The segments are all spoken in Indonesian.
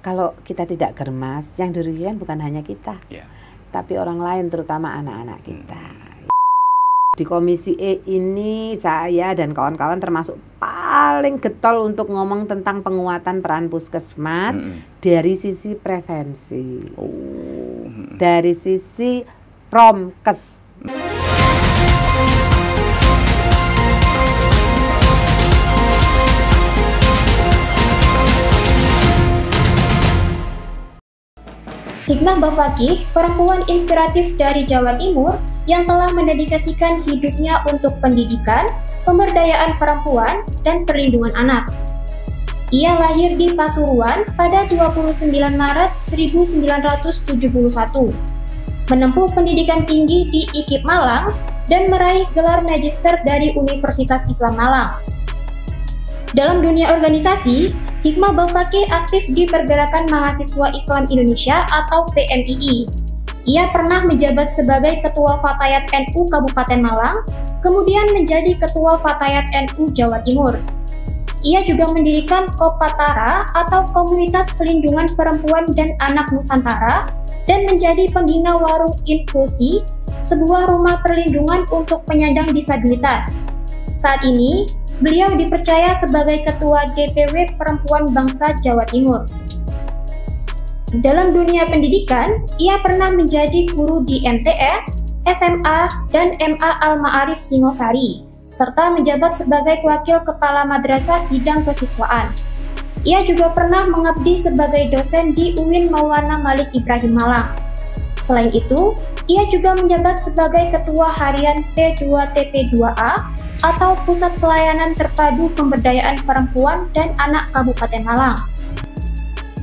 kalau kita tidak germas, yang dirugikan bukan hanya kita, tapi orang lain, terutama anak-anak kita. Di Komisi E ini saya dan kawan-kawan termasuk paling getol untuk ngomong tentang penguatan peran puskesmas dari sisi prevensi, dari sisi promkes. Hikmah Bafakih, perempuan inspiratif dari Jawa Timur yang telah mendedikasikan hidupnya untuk pendidikan, pemberdayaan perempuan, dan perlindungan anak. Ia lahir di Pasuruan pada 29 Maret 1971, menempuh pendidikan tinggi di IKIP Malang, dan meraih gelar magister dari Universitas Islam Malang. Dalam dunia organisasi, Hikmah Bafakih aktif di Pergerakan Mahasiswa Islam Indonesia atau PMII. Ia pernah menjabat sebagai Ketua Fatayat NU Kabupaten Malang, kemudian menjadi Ketua Fatayat NU Jawa Timur. Ia juga mendirikan Kopatara atau Komunitas Pelindungan Perempuan dan Anak Nusantara, dan menjadi pembina Warung Inklusi, sebuah rumah perlindungan untuk penyandang disabilitas. Saat ini, beliau dipercaya sebagai Ketua DPW Perempuan Bangsa Jawa Timur. Dalam dunia pendidikan, ia pernah menjadi guru di MTS, SMA, dan MA Al-Ma'arif Singosari, serta menjabat sebagai Wakil Kepala Madrasah Bidang Kesiswaan. Ia juga pernah mengabdi sebagai dosen di UIN Maulana Malik Ibrahim Malang. Selain itu, ia juga menjabat sebagai Ketua Harian P2TP2A atau Pusat Pelayanan Terpadu Pemberdayaan Perempuan dan Anak Kabupaten Malang.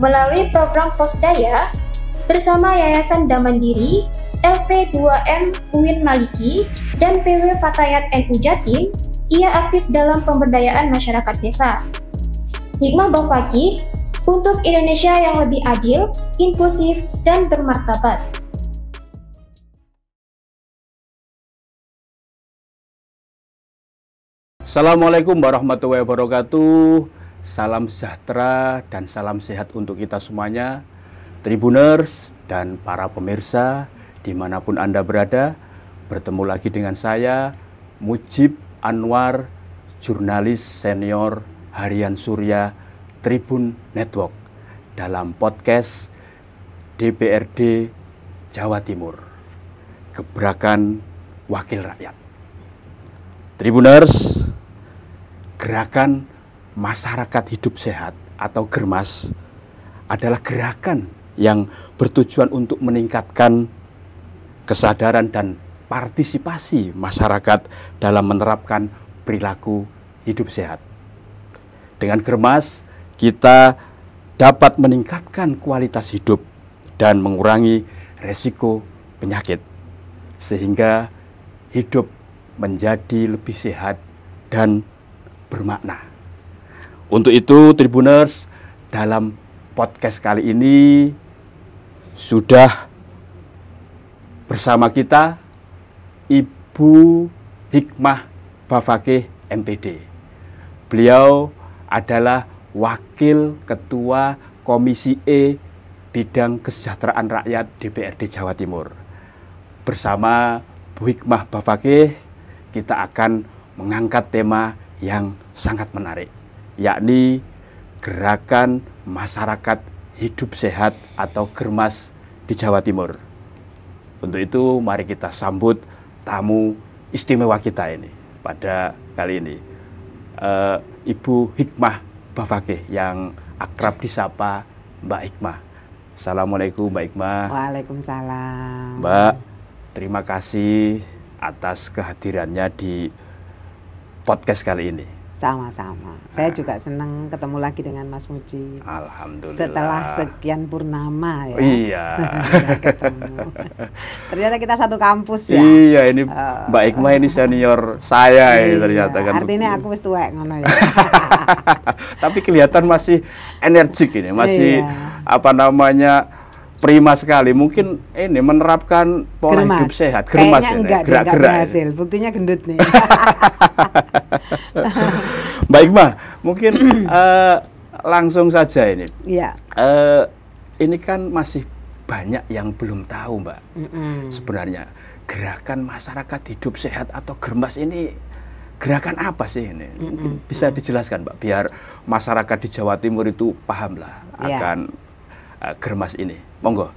Melalui program Posdaya, bersama Yayasan Damandiri, LP2M UIN Maliki, dan PW Fatayat NU Jatim, ia aktif dalam pemberdayaan masyarakat desa. Hikmah Bafakih untuk Indonesia yang lebih adil, inklusif, dan bermartabat. Assalamualaikum warahmatullahi wabarakatuh. Salam sejahtera dan salam sehat untuk kita semuanya, Tribuners dan para pemirsa dimanapun Anda berada. Bertemu lagi dengan saya, Mujib Anwar, jurnalis senior Harian Surya Tribun Network, dalam podcast DPRD Jawa Timur, Gebrakan Wakil Rakyat. Tribuners, Gerakan Masyarakat Hidup Sehat atau Germas adalah gerakan yang bertujuan untuk meningkatkan kesadaran dan partisipasi masyarakat dalam menerapkan perilaku hidup sehat. Dengan Germas, kita dapat meningkatkan kualitas hidup dan mengurangi resiko penyakit, sehingga hidup menjadi lebih sehat dan bermakna. Untuk itu, Tribuners, dalam podcast kali ini sudah bersama kita Ibu Hikmah Bafakih MPD. Beliau adalah Wakil Ketua Komisi E Bidang Kesejahteraan Rakyat DPRD Jawa Timur. Bersama Bu Hikmah Bafakih, kita akan mengangkat tema yang sangat menarik, yakni Gerakan Masyarakat Hidup Sehat atau Germas di Jawa Timur. Untuk itu, mari kita sambut tamu istimewa kita ini pada kali ini, Ibu Hikmah Bafakih yang akrab disapa Mbak Hikmah. Assalamualaikum Mbak Hikmah. Waalaikumsalam. Mbak, terima kasih atas kehadirannya di podcast kali ini. Sama-sama. Saya juga senang ketemu lagi dengan Mas Muji. Alhamdulillah. Setelah sekian purnama ya. Iya. Ketemu. Ternyata kita satu kampus ya. Iya, ini Mbak Hikmah ini senior saya ini ternyata kan. Artinya aku wis tuwek ngono ya. Tapi kelihatan masih energik ini, masih apa namanya, prima sekali. Mungkin ini menerapkan pola hidup sehat, germas ini, gerak-gerak. Hasil, buktinya gendut nih. Mbak Hikmah, mungkin langsung saja ini. Iya. Ini kan masih banyak yang belum tahu, Mbak. Sebenarnya gerakan masyarakat hidup sehat atau Germas ini gerakan apa sih ini? Mungkin bisa dijelaskan, Mbak, biar masyarakat di Jawa Timur itu pahamlah akan Germas ini. Monggo.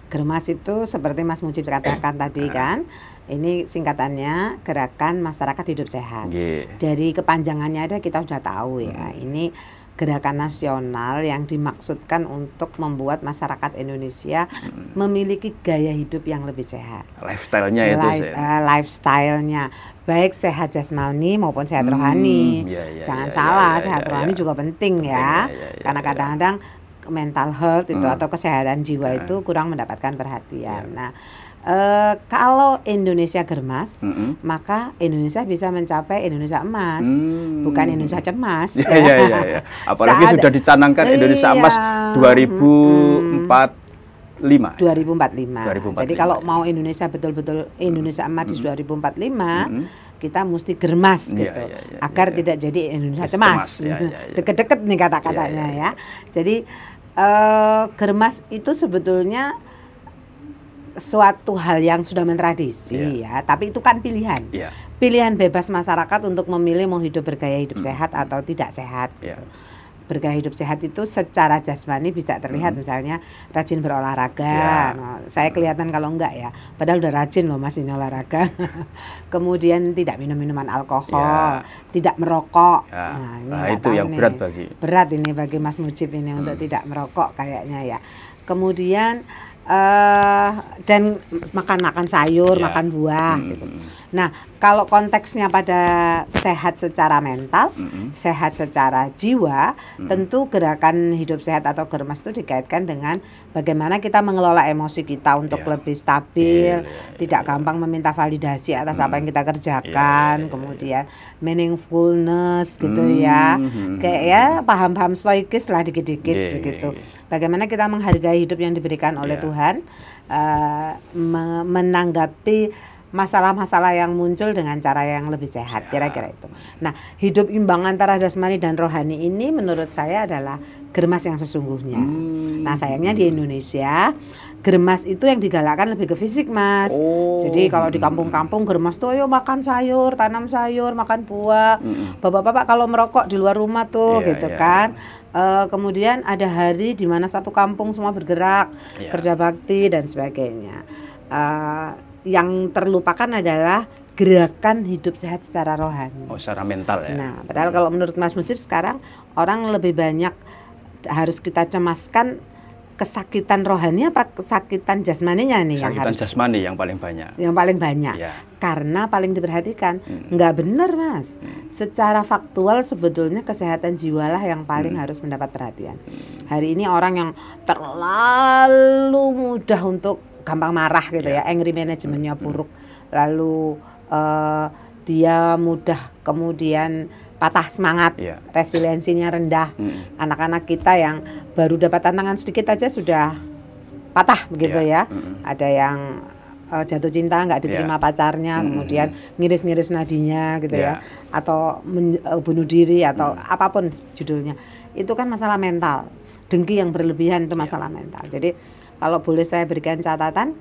Germas itu seperti Mas Mujib katakan tadi kan, ini singkatannya Gerakan Masyarakat Hidup Sehat. Dari kepanjangannya ada kita sudah tahu ya, ini gerakan nasional yang dimaksudkan untuk membuat masyarakat Indonesia memiliki gaya hidup yang lebih sehat. Lifestyle-nya itu lifestyle-nya baik sehat jasmani maupun sehat rohani. Jangan salah, sehat rohani juga penting ya. Karena kadang-kadang mental health itu atau kesehatan jiwa itu kurang mendapatkan perhatian. Nah, kalau Indonesia Germas, maka Indonesia bisa mencapai Indonesia emas, bukan Indonesia cemas. Apalagi sudah dicanangkan Indonesia emas 2045. Jadi kalau mau Indonesia betul-betul Indonesia emas di 2045, kita mesti germas gitu, agar tidak jadi Indonesia cemas. Deket-deket nih kata-katanya ya. Jadi germas itu sebetulnya suatu hal yang sudah mentradisi ya, tapi itu kan pilihan. Pilihan bebas masyarakat untuk memilih mau hidup bergaya hidup sehat atau tidak sehat. Bergaya hidup sehat itu secara jasmani bisa terlihat misalnya rajin berolahraga. Nah, saya kelihatan kalau enggak ya, padahal udah rajin loh Mas ini olahraga. Kemudian tidak minum minuman alkohol, tidak merokok. Nah, itu yang berat ini bagi Mas Mujib ini untuk tidak merokok kayaknya ya. Kemudian dan makan sayur, makan buah gitu. Nah, kalau konteksnya pada sehat secara mental, sehat secara jiwa, tentu gerakan hidup sehat atau Germas itu dikaitkan dengan bagaimana kita mengelola emosi kita untuk lebih stabil, tidak gampang meminta validasi atas apa yang kita kerjakan, kemudian meaningfulness gitu ya. Kayak ya paham-paham stoikis lah dikit-dikit begitu. Bagaimana kita menghargai hidup yang diberikan oleh Tuhan, menanggapi masalah-masalah yang muncul dengan cara yang lebih sehat, kira-kira itu. Nah, hidup imbang antara jasmani dan rohani ini menurut saya adalah Germas yang sesungguhnya. Nah, sayangnya di Indonesia Germas itu yang digalakkan lebih ke fisik, Mas. Jadi kalau di kampung-kampung Germas tuh ayo makan sayur, tanam sayur, makan buah. Bapak-bapak kalau merokok di luar rumah tuh gitu kan. Kemudian ada hari di mana satu kampung semua bergerak, kerja bakti dan sebagainya. Yang terlupakan adalah gerakan hidup sehat secara rohani. Secara mental ya. Nah, padahal kalau menurut Mas Mujib sekarang orang lebih banyak harus kita cemaskan kesakitan rohani apa kesakitan jasmaninya nih yang harus. Kesakitan jasmani yang paling banyak. Yang paling banyak. Karena paling diperhatikan, nggak benar Mas. Secara faktual sebetulnya kesehatan jiwalah yang paling harus mendapat perhatian. Hari ini orang yang terlalu mudah untuk gampang marah gitu ya, angry manajemennya buruk, lalu dia mudah kemudian patah semangat, resiliensinya rendah. Anak-anak kita yang baru dapat tantangan sedikit aja sudah patah begitu ya. Ada yang jatuh cinta nggak diterima pacarnya, kemudian ngiris-ngiris nadinya gitu ya, atau bunuh diri atau apapun judulnya. Itu kan masalah mental, dengki yang berlebihan itu masalah mental. Jadi kalau boleh saya berikan catatan,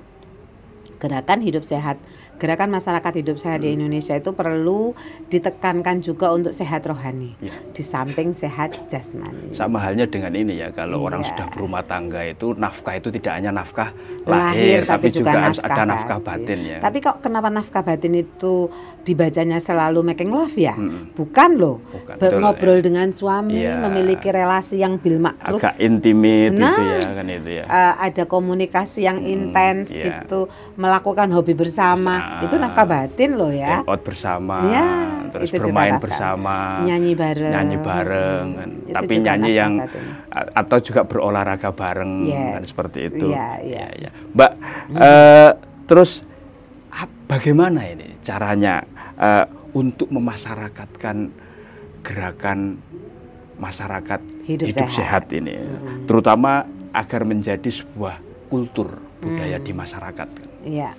gerakan hidup sehat, gerakan masyarakat hidup sehat di Indonesia itu perlu ditekankan juga untuk sehat rohani, di samping sehat jasmani. Sama halnya dengan ini ya, kalau orang sudah berumah tangga itu nafkah itu tidak hanya nafkah lahir tapi juga harus ada nafkah batin ya. Tapi kok kenapa nafkah batin itu dibacanya selalu making love ya? Bukan loh. Ngobrol dengan suami, memiliki relasi yang bil ma'ruf, agak intimate gitu ya kan itu ya. Ada komunikasi yang intens gitu, melakukan hobi bersama, itu nafkah batin loh ya. Out bersama, terus bermain bersama, nyanyi bareng kan. Tapi nyanyi yang atau juga berolahraga bareng kan seperti itu. Mbak, terus bagaimana ini caranya untuk memasyarakatkan gerakan masyarakat hidup sehat ini, terutama agar menjadi sebuah kultur budaya di masyarakat? Iya,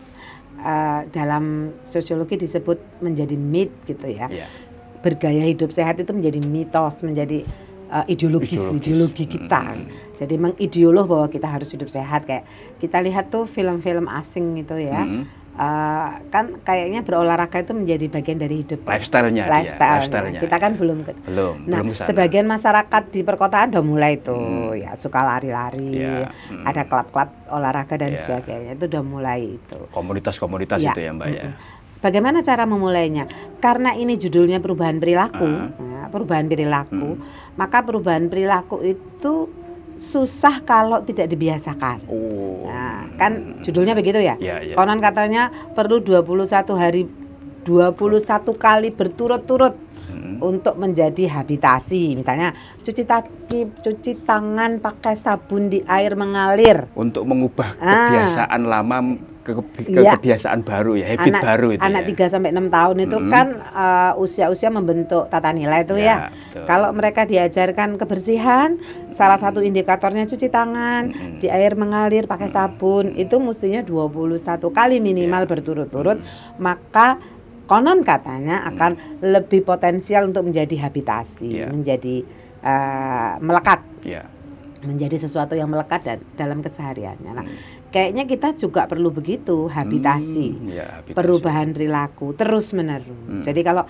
dalam sosiologi disebut menjadi mit gitu ya. Bergaya hidup sehat itu menjadi mitos, menjadi ideologi kita. Jadi mengideoloh bahwa kita harus hidup sehat. Kayak kita lihat tuh film-film asing itu ya. Kan kayaknya berolahraga itu menjadi bagian dari hidup. Lifestyle-nya. Kita kan belum. Belum sebagian masyarakat di perkotaan udah mulai tuh ya suka lari-lari, ada klub-klub olahraga dan sebagainya, itu udah mulai itu. Komunitas-komunitas itu ya Mbak ya. Bagaimana cara memulainya? Karena ini judulnya perubahan perilaku, maka perubahan perilaku itu susah kalau tidak dibiasakan. Nah, kan judulnya begitu ya. Konon katanya perlu 21 kali berturut-turut untuk menjadi habitasi. Misalnya cuci tangan pakai sabun di air mengalir. Untuk mengubah kebiasaan lama ke kebiasaan baru ya, habit baru itu. Anak 3 sampai 6 tahun itu kan usia-usia membentuk tata nilai itu ya. Kalau mereka diajarkan kebersihan, salah satu indikatornya cuci tangan di air mengalir pakai sabun, itu mestinya 21 kali minimal berturut-turut, maka konon katanya akan lebih potensial untuk menjadi habitasi, menjadi melekat. Menjadi sesuatu yang melekat dalam kesehariannya. Nah, kayaknya kita juga perlu begitu, habitasi. Perubahan perilaku terus menerus. Jadi kalau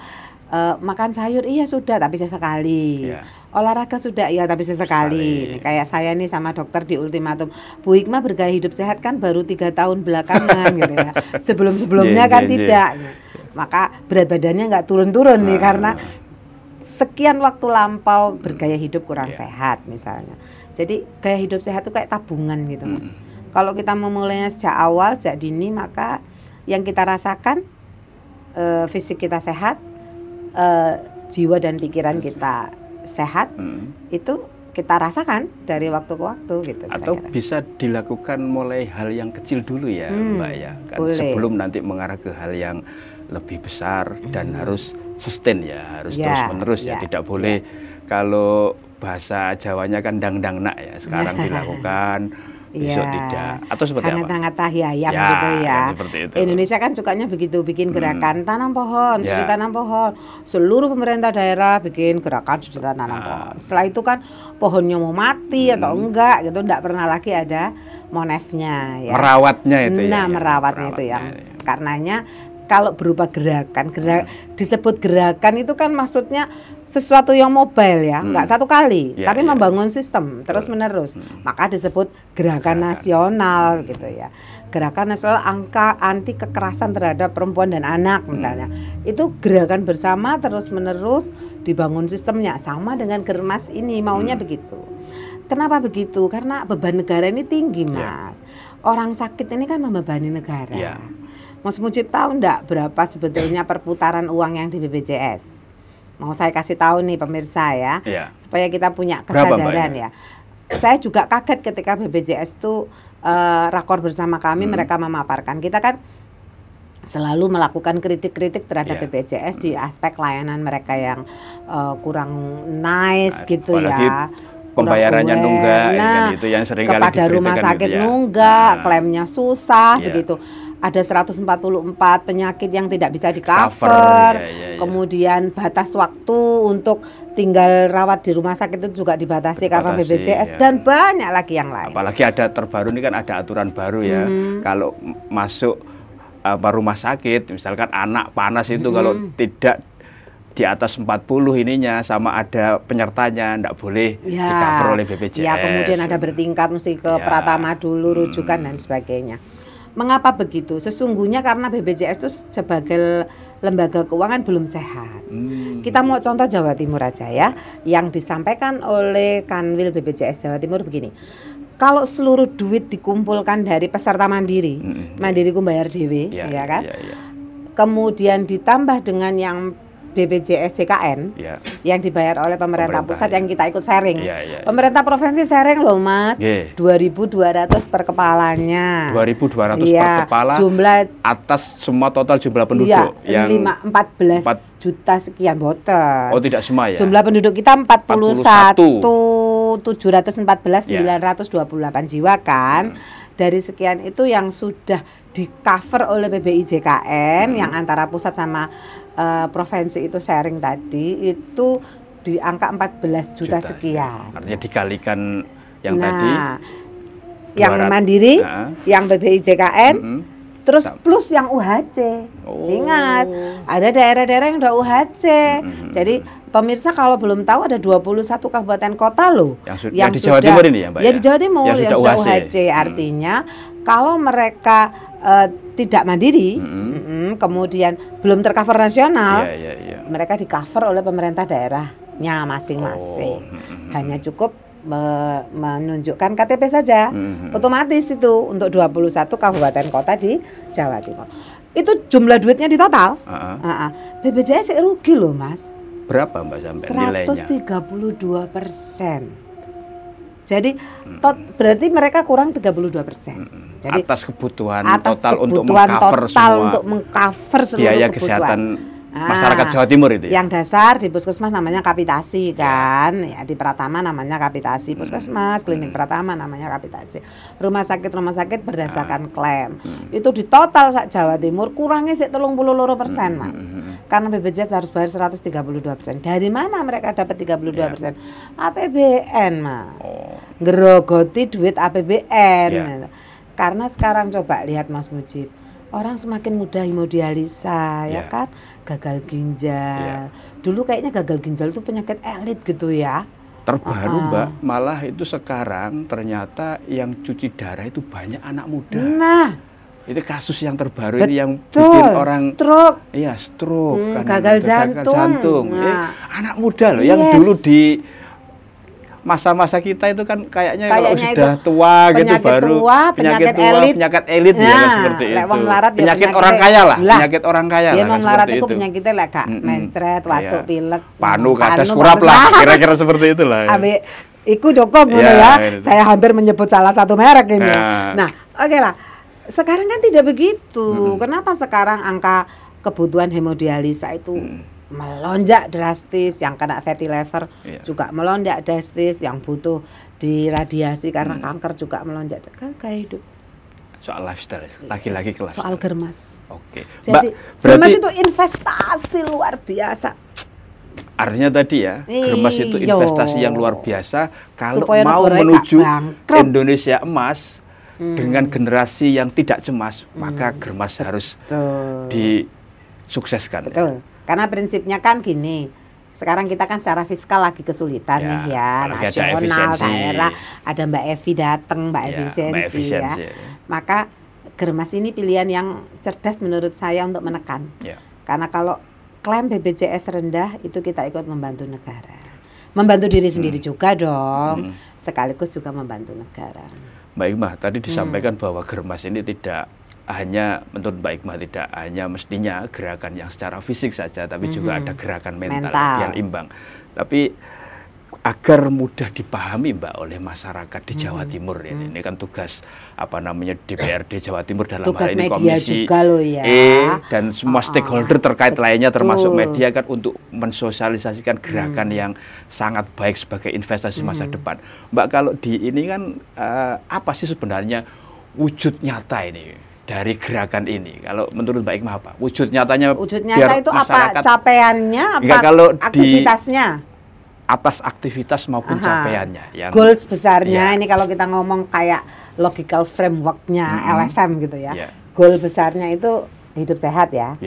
makan sayur iya sudah tapi sesekali. Olahraga sudah iya tapi sesekali. Nih, kayak saya nih sama dokter di ultimatum, Bu Hikmah bergaya hidup sehat kan baru 3 tahun belakangan gitu ya. Sebelum-sebelumnya kan tidak. Maka berat badannya nggak turun-turun nih karena sekian waktu lampau bergaya hidup kurang sehat misalnya. Jadi gaya hidup sehat itu kayak tabungan gitu Mas. Kalau kita memulainya sejak awal, sejak dini, maka yang kita rasakan fisik kita sehat, jiwa dan pikiran kita sehat, itu kita rasakan dari waktu ke waktu gitu. Atau kira-kira bisa dilakukan mulai hal yang kecil dulu ya Mbak ya, kan sebelum nanti mengarah ke hal yang lebih besar dan harus sustain ya, harus terus menerus ya, tidak boleh kalau bahasa Jawanya kan dang-dang nak ya, sekarang dilakukan besok tidak, atau seperti apa? Hangat-hangat tahiyayam gitu ya. Indonesia kan sukanya begitu, bikin gerakan tanam pohon, studi tanam pohon. Seluruh pemerintah daerah bikin gerakan studi tanam pohon. Setelah itu kan pohonnya mau mati atau enggak gitu, enggak pernah lagi ada monefnya ya. Merawatnya itu ya. Nah, merawatnya itu yang karenanya kalau berupa gerakan, disebut gerakan itu kan maksudnya sesuatu yang mobile ya, nggak satu kali, tapi membangun sistem terus menerus, maka disebut gerakan nasional gitu ya. Gerakan nasional angka anti kekerasan terhadap perempuan dan anak misalnya, itu gerakan bersama terus menerus dibangun sistemnya, sama dengan Germas ini maunya begitu. Kenapa begitu? Karena beban negara ini tinggi Mas. Orang sakit ini kan membebani negara. Mas Mujib tahu enggak berapa sebetulnya perputaran uang yang di BPJS? Mau saya kasih tahu nih pemirsa ya, supaya kita punya kesadaran ya. Saya juga kaget ketika BPJS itu rakor bersama kami, mereka memaparkan. Kita kan selalu melakukan kritik-kritik terhadap BPJS di aspek layanan mereka yang kurang nice gitu ya. Pembayarannya nunggak, itu yang sering kali kepada rumah sakit gitu ya. Nunggak, klaimnya susah begitu. Ada 144 penyakit yang tidak bisa di-cover. Kemudian batas waktu untuk tinggal rawat di rumah sakit itu juga dibatasi karena BPJS dan banyak lagi yang lain. Apalagi ada terbaru ini kan ada aturan baru ya. Kalau masuk rumah sakit, misalkan anak panas itu kalau tidak di atas 40 ininya sama ada penyertanya enggak boleh di-cover oleh BPJS. Ya, kemudian ada bertingkat mesti ke Pratama dulu rujukan dan sebagainya. Mengapa begitu? Sesungguhnya karena BPJS itu sebagai lembaga keuangan belum sehat. Kita mau contoh Jawa Timur aja ya, yang disampaikan oleh Kanwil BPJS Jawa Timur begini. Kalau seluruh duit dikumpulkan dari peserta mandiri, mandiri kumbayar dewe, ya kan? Kemudian ditambah dengan yang BPJS JKN yang dibayar oleh pemerintah pusat yang kita ikut sharing. Pemerintah provinsi sharing loh Mas, 2.200 per kepalanya. 2.200 per kepala. Jumlah atas semua total jumlah penduduk yang 14 juta sekian boten. Oh, tidak semua ya. Jumlah penduduk kita 41.714.928 jiwa kan. Dari sekian itu yang sudah di-cover oleh PBI JKN yang antara pusat sama provinsi itu sharing tadi itu di angka 14 juta sekian. Artinya dikalikan yang tadi. Yang mandiri, yang PBI JKN, terus plus yang UHC. Ingat, ada daerah-daerah yang udah UHC. Jadi pemirsa kalau belum tahu ada 21 kabupaten kota loh yang di Jawa Timur ini ya, Mbak. Ya di Jawa Timur yang sudah UHC. Artinya kalau mereka tidak mandiri, kemudian belum tercover nasional, mereka di cover oleh pemerintah daerahnya masing-masing. Hanya cukup menunjukkan KTP saja, otomatis itu untuk 21 kabupaten kota di Jawa Timur. Itu jumlah duitnya di total. BPJS rugi loh Mas. Berapa Mbak sampai nilainya? 132%. Jadi berarti mereka kurang 32%. Jadi atas kebutuhan total untuk mengcover seluruh biaya kebutuhan kesehatan masyarakat Jawa Timur itu ya? Yang dasar di puskesmas namanya kapitasi kan, ya di Pratama namanya kapitasi puskesmas, klinik Pratama namanya kapitasi. Rumah sakit berdasarkan klaim. Itu di total sak Jawa Timur kurangnya sih 32% Mas. Karena BPJS harus bayar 132%. Dari mana mereka dapat 32%? APBN Mas. Ngerogoti duit APBN. Karena sekarang coba lihat Mas Mujib, orang semakin mudah hemodialisa, ya kan, gagal ginjal. Dulu kayaknya gagal ginjal itu penyakit elit gitu ya. Terbaru Mbak, malah itu sekarang ternyata yang cuci darah itu banyak anak muda. Nah, itu kasus yang terbaru ini yang bikin orang stroke. Iya, stroke, gagal jantung. Nah, anak muda loh yang dulu di masa-masa kita itu kan kayaknya kalau sudah tua gitu baru penyakit elit ya seperti itu. Penyakit orang kaya lah, penyakit orang kaya lah. Dia mau melarat itu penyakitnya lah Kak, mencret, watuk, pilek, panu, kadas, kurap lah, kira-kira seperti itulah. Abe iku Joko ya. Saya hampir menyebut salah satu merek ini. Nah, oke lah. Sekarang kan tidak begitu. Kenapa sekarang angka kebutuhan hemodialisa itu melonjak drastis, yang kena fatty liver juga melonjak drastis, yang butuh diradiasi karena kanker juga melonjak. Gaya hidup. Soal lifestyle, lagi-lagi kelas. Soal germas. Oke. Jadi germas itu investasi luar biasa. Artinya tadi ya, germas itu investasi yang luar biasa kalau mau menuju Indonesia emas dengan generasi yang tidak cemas, maka germas harus disukseskan. Betul. Karena prinsipnya kan gini, sekarang kita kan secara fiskal lagi kesulitan nih ya, nasional, daerah, ada Mbak Evi datang, Mbak Efisiensi ya. Maka germas ini pilihan yang cerdas menurut saya untuk menekan. Karena kalau klaim BPJS rendah, itu kita ikut membantu negara. Membantu diri sendiri juga dong, sekaligus juga membantu negara. Mbak Hikmah, tadi disampaikan bahwa germas ini tidak hanya, menurut Mbak Hikmah, tidak hanya mestinya gerakan yang secara fisik saja, tapi juga ada gerakan mental yang imbang. Tapi agar mudah dipahami Mbak oleh masyarakat di Jawa Timur ini kan tugas DPRD Jawa Timur dalam tugas hal ini Komisi dan semua stakeholder terkait lainnya termasuk media kan untuk mensosialisasikan gerakan yang sangat baik sebagai investasi masa depan. Mbak, kalau di ini kan apa sih sebenarnya wujud nyata ini dari gerakan ini? Kalau menurut Mbak Hikmah apa? Wujud nyatanya biar itu masyarakat, apa? Capaiannya apa? Kalau aktivitasnya? Atas aktivitas maupun capaiannya. Yang goals besarnya ini kalau kita ngomong kayak logical framework-nya LSM gitu ya. Goal besarnya itu hidup sehat ya.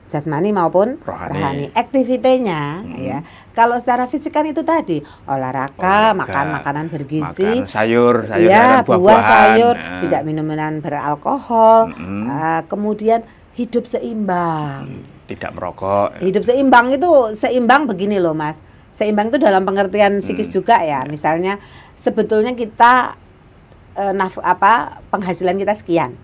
Jasmani maupun rohani. Aktivitenya ya. Kalau secara fisik kan itu tadi olahraga, makan makanan bergizi, makan sayur ya, buah sayur, tidak minuman beralkohol, kemudian hidup seimbang. Tidak merokok. Hidup seimbang itu seimbang begini loh Mas. Seimbang itu dalam pengertian psikis juga ya. Misalnya sebetulnya kita penghasilan kita sekian.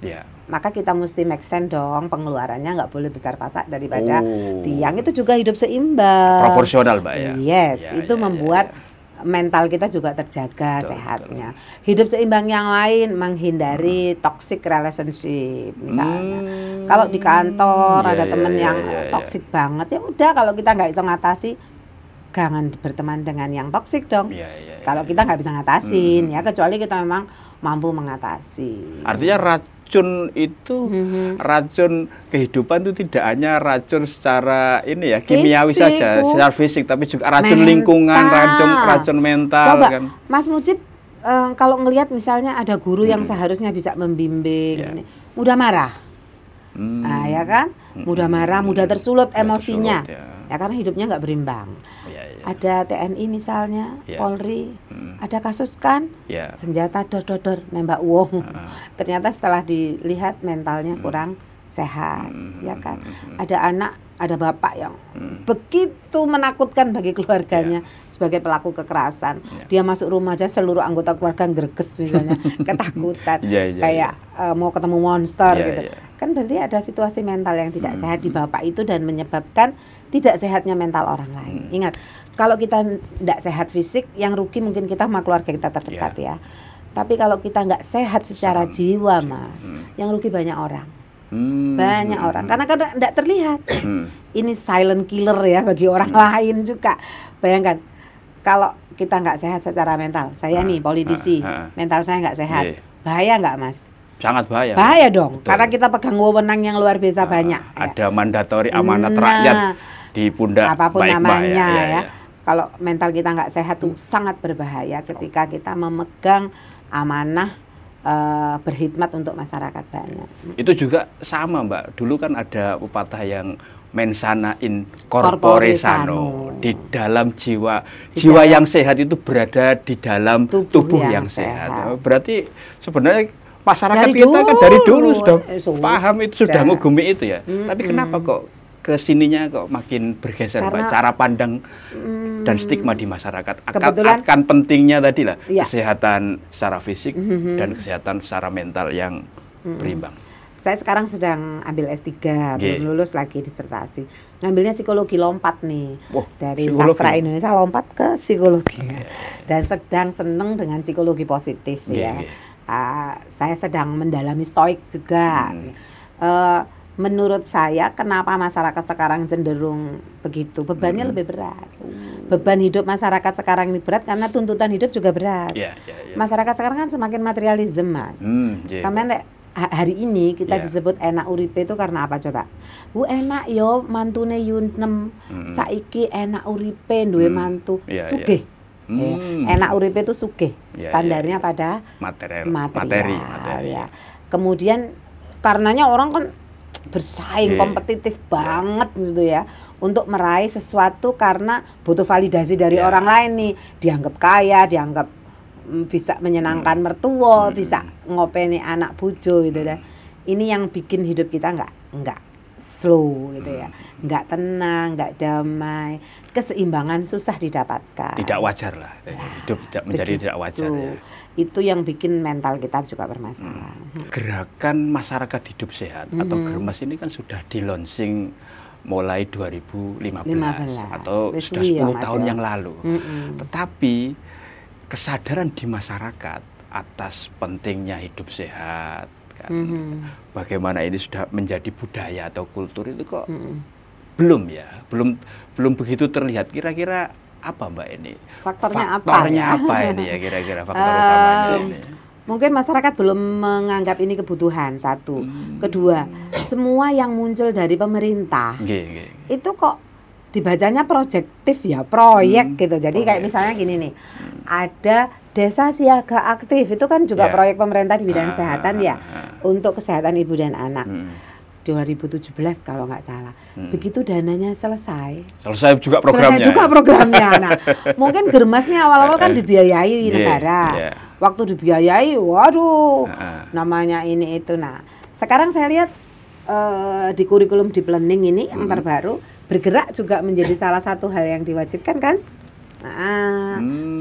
Maka kita mesti make sense dong, pengeluarannya nggak boleh besar pasak daripada tiang. Itu juga hidup seimbang. Proporsional Mbak ya. Yes, itu membuat mental kita juga terjaga sehatnya. Hidup seimbang yang lain, menghindari toxic relationship misalnya. Kalau di kantor ada temen yang toxic banget, ya udah kalau kita nggak bisa ngatasi, jangan berteman dengan yang toksik dong. Kalau kita nggak bisa ngatasin ya, kecuali kita memang mampu mengatasi. Artinya racun itu, racun kehidupan itu tidak hanya racun secara ini ya kimiawi saja, secara fisik, tapi juga racun lingkungan, racun mental. Coba, kan. Mas Mujib, kalau ngelihat misalnya ada guru yang seharusnya bisa membimbing, ini, mudah marah, nah, ya kan, mudah marah, mudah tersulut emosinya, ya karena hidupnya nggak berimbang. Ada TNI misalnya, Polri, ada kasus kan, senjata dor nembak wong. Ternyata setelah dilihat mentalnya kurang sehat, ya kan. Ada anak, ada bapak yang begitu menakutkan bagi keluarganya sebagai pelaku kekerasan. Dia masuk rumah aja seluruh anggota keluarga greges misalnya, ketakutan, kayak mau ketemu monster gitu. Kan berarti ada situasi mental yang tidak sehat di bapak itu dan menyebabkan tidak sehatnya mental orang lain. Ingat, kalau kita tidak sehat fisik, yang rugi mungkin kita sama keluarga kita terdekat ya. Tapi kalau kita nggak sehat secara jiwa, Mas, yang rugi banyak orang. Banyak orang, karena kadang tidak terlihat. Ini silent killer ya bagi orang lain juga. Bayangkan, kalau kita nggak sehat secara mental, saya nih politisi, mental saya nggak sehat, bahaya nggak Mas? Sangat bahaya. Bahaya dong, karena kita pegang wewenang yang luar biasa banyak. Ada mandatori amanat rakyat di pundak apapun namanya ya. Kalau mental kita nggak sehat tuh sangat berbahaya ketika kita memegang amanah berkhidmat untuk masyarakat banyak. Itu juga sama Mbak, dulu kan ada pepatah yang mensana in corpore sano, di dalam jiwa yang sehat itu berada di dalam tubuh yang sehat. Berarti sebenarnya masyarakat kita kan dari dulu sudah paham itu, sudah mengugemi itu ya. Tapi kenapa kok kesininya kok makin bergeser Mbak, cara pandang dan stigma di masyarakat akan pentingnya tadi lah kesehatan secara fisik dan kesehatan secara mental yang berimbang. Saya sekarang sedang ambil S3, belum lulus lagi disertasi. Ngambilnya psikologi lompat nih, dari sastra Indonesia lompat ke psikologi. Dan sedang seneng dengan psikologi positif ya. Saya sedang mendalami stoik juga. Menurut saya, kenapa masyarakat sekarang cenderung begitu? Bebannya lebih berat. Beban hidup masyarakat sekarang ini berat karena tuntutan hidup juga berat. Masyarakat sekarang kan semakin materialisme, Mas. Sampai hari ini kita disebut enak uripe itu karena apa coba? Enak yo mantune yunem, saiki enak uripe duwe mantu sugih. Enak uripe itu sugih. Standarnya pada materi. Ya. Kemudian karenanya orang kan bersaing, kompetitif banget gitu ya, untuk meraih sesuatu karena butuh validasi dari orang lain nih, dianggap kaya, dianggap bisa menyenangkan mertua, bisa ngopeni anak bojo gitu ya. Ini yang bikin hidup kita nggak slow gitu ya, nggak tenang, nggak damai, keseimbangan susah didapatkan. Tidak wajar lah, hidup menjadi tidak wajar ya. Itu yang bikin mental kita juga bermasalah. Gerakan masyarakat hidup sehat atau Germas ini kan sudah di-launching mulai 2015 atau sudah 10 tahun yang lalu. Tetapi kesadaran di masyarakat atas pentingnya hidup sehat, kan, bagaimana ini sudah menjadi budaya atau kultur itu kok belum begitu terlihat. Kira-kira apa Mbak ini? Faktornya apa ini ya kira-kira faktor utamanya ini? Mungkin masyarakat belum menganggap ini kebutuhan, satu. Kedua, semua yang muncul dari pemerintah itu kok dibacanya proyektif ya, proyek gitu. Jadi kayak misalnya gini nih, ada desa siaga aktif, itu kan juga proyek pemerintah di bidang kesehatan ya, untuk kesehatan ibu dan anak. 2017 kalau nggak salah. Begitu dananya selesai juga programnya. Selesai juga programnya. Nah, mungkin Germas nih awal-awal kan dibiayai negara. Waktu dibiayai, waduh, namanya ini itu. Nah, sekarang saya lihat di kurikulum di planning ini yang terbaru, bergerak juga menjadi salah satu hal yang diwajibkan kan.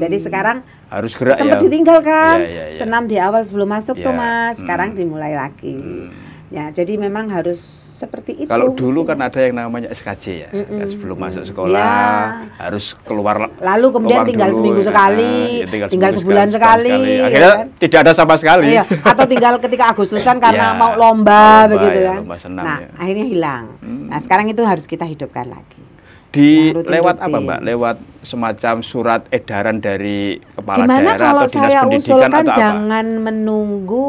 Jadi sekarang harus gerak sempat ditinggalkan senam di awal sebelum masuk tuh Mas. Sekarang dimulai lagi. Ya, jadi memang harus seperti itu. Kalau dulu kan ada yang namanya SKJ ya, kan sebelum masuk sekolah harus keluar. Lalu kemudian tinggal seminggu sekali, tinggal sebulan sekali. Akhirnya kan tidak ada sama sekali. Atau tinggal ketika Agustusan karena mau lomba begitu kan. Lomba senam, akhirnya hilang. Nah, sekarang itu harus kita hidupkan lagi. lewat apa Mbak? Lewat semacam surat edaran dari kepala Gimana daerah kalau atau dinas saya pendidikan usulkan atau apa? jangan menunggu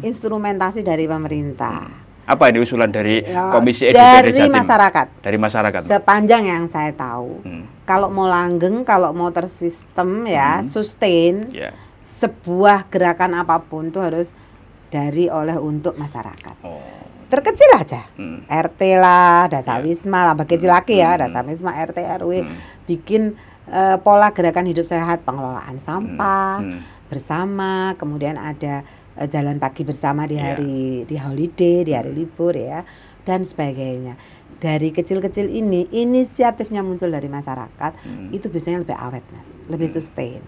instrumentasi dari pemerintah. Apa ini usulan dari Komisi E dari Jatim? masyarakat. Dari masyarakat. Sepanjang yang saya tahu. Kalau mau langgeng, kalau mau tersistem ya, sustain, sebuah gerakan apapun itu harus oleh untuk masyarakat. Terkecil aja, RT lah, Dasawisma lah, bagi kecil lagi ya, Dasawisma, RT, RW, bikin pola gerakan hidup sehat, pengelolaan sampah bersama, kemudian ada jalan pagi bersama di hari di holiday, di hari libur ya, dan sebagainya. Dari kecil-kecil ini, inisiatifnya muncul dari masyarakat, itu biasanya lebih awet Mas, lebih sustain.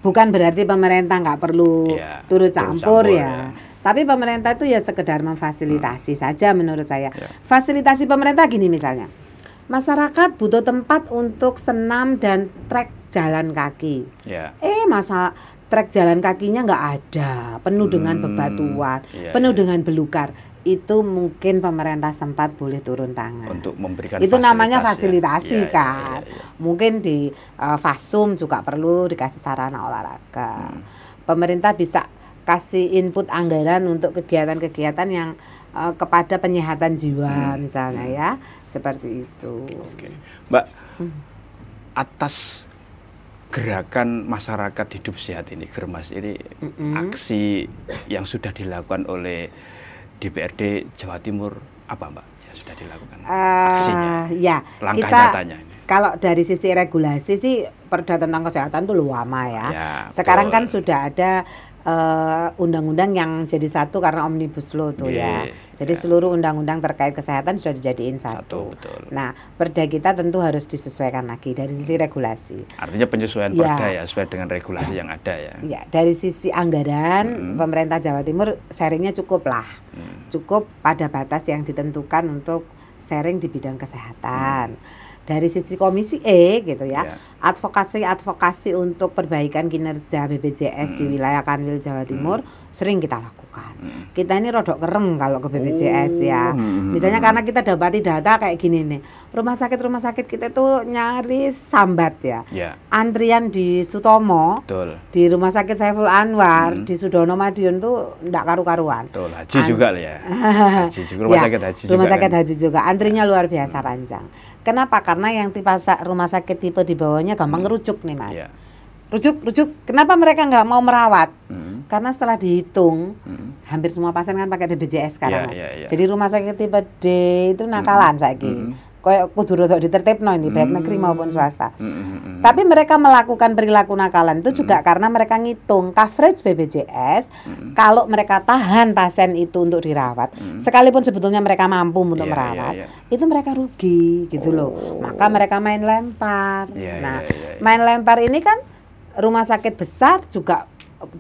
Bukan berarti pemerintah nggak perlu turut campur ya. Tapi pemerintah itu ya sekedar memfasilitasi saja menurut saya. Fasilitasi pemerintah gini misalnya. Masyarakat butuh tempat untuk senam dan trek jalan kaki. Masa trek jalan kakinya nggak ada, penuh dengan bebatuan, penuh dengan belukar. Itu mungkin pemerintah setempat boleh turun tangan. Untuk memberikan itu namanya fasilitasi kan. Mungkin di Fasum juga perlu dikasih sarana olahraga. Pemerintah bisa kasih input anggaran untuk kegiatan-kegiatan yang kepada penyehatan jiwa misalnya ya, seperti itu. Mbak, atas gerakan masyarakat hidup sehat ini, Germas ini, aksi yang sudah dilakukan oleh DPRD Jawa Timur apa Mbak yang sudah dilakukan aksinya? Langkah nyatanya ini. Kalau dari sisi regulasi sih Perda tentang kesehatan itu lama ya. Sekarang kan sudah ada undang-undang yang jadi satu karena Omnibus Law tuh ya. Jadi seluruh undang-undang terkait kesehatan sudah dijadiin satu. Nah, Perda kita tentu harus disesuaikan lagi dari sisi regulasi. Artinya penyesuaian Perda ya sesuai dengan regulasi yang ada ya. Ya, dari sisi anggaran pemerintah Jawa Timur sharingnya cukup lah. Cukup pada batas yang ditentukan untuk sharing di bidang kesehatan. Dari sisi Komisi E gitu ya, advokasi untuk perbaikan kinerja BPJS di wilayah Kanwil Jawa Timur sering kita lakukan. Kita ini rodok kereng kalau ke BPJS ya. Misalnya karena kita dapati data kayak gini nih, rumah sakit kita tuh nyaris sambat ya. Antrian di Sutomo, di Rumah Sakit Saiful Anwar, di Sudono Madiun tuh enggak karu-karuan. Haji juga ya. Haji juga, rumah sakit haji juga. Antrinya luar biasa panjang. Kenapa? Karena yang tipe rumah sakit tipe di bawahnya gampang ngerucuk nih Mas. Rujuk. Kenapa mereka nggak mau merawat? Karena setelah dihitung, hampir semua pasien kan pakai BPJS sekarang Mas. Jadi rumah sakit tipe D itu nakalan saiki. Kayak kudu rodok ditertibno ini baik negeri maupun swasta. Tapi mereka melakukan perilaku nakalan itu juga karena mereka ngitung coverage BPJS kalau mereka tahan pasien itu untuk dirawat, sekalipun sebetulnya mereka mampu untuk merawat, itu mereka rugi gitu loh. Maka mereka main lempar. Main lempar ini kan rumah sakit besar juga